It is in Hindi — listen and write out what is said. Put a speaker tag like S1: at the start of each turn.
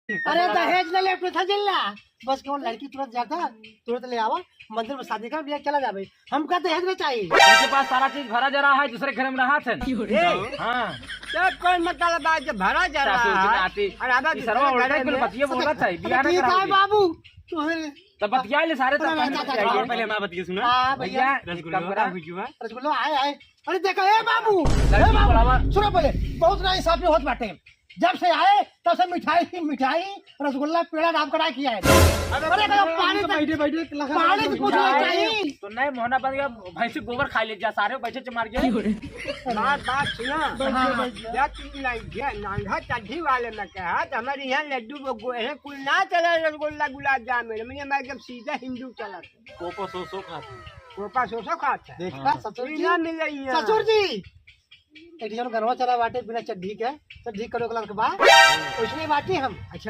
S1: अरे दहेज न ले था जिल्ला बस केवल लड़की तुरंत जाता तुरंत ले आवा मंदिर में शादी कर बिया चला जावे हमका दहेज में चाहिए।
S2: उनके पास सारा चीज भरा जा रहा है, दूसरे घर में रहा थे। हाँ
S3: सब कोई मतलब आज भरा जा रहा है। और अब
S2: ये सरवा उल्टा कुल बतिया बोला था बियाह ना
S1: ठीक है
S2: कराओगे
S1: बाबू तुम्हें
S2: तो बतिया ले सारे तो
S3: पहले हमारा बतिया सुना।
S1: हाँ
S2: भैया
S1: भैया
S3: रसगुल्ला
S1: आए आए अरे देखो ए बाबू
S2: लड़की बुलावा।
S1: सुनो पहले बहुत ना इंसाफ होत बाटे जब से आए तब से मिठाई रसगुल्ला पेड़ा नाम करा किया है। अरे पानी बैठे पानी तो कुछ नहीं चाहिए
S2: तो नहीं मोहना बन गया भैंसी गोबर खा ले जा सारे बैठे च मार गया।
S3: बात सुना क्या चीज नहीं नांगा चड्ढी वाले में कहा हमारे यहाँ लड्डू कुल ना चला रसगुल्ला गुलाब जामुन मैंने मैं जब सीधा हिंदू चला
S2: कोपो सो खाते
S3: कोपा सोसो खाता
S1: देखा ससुर जी
S3: मिल रही है
S1: ससुर जी एक घरवा चला बाटे बिना चड्ढी के चड्ढी करो कलर के बाद उसमें बाटे हम। अच्छा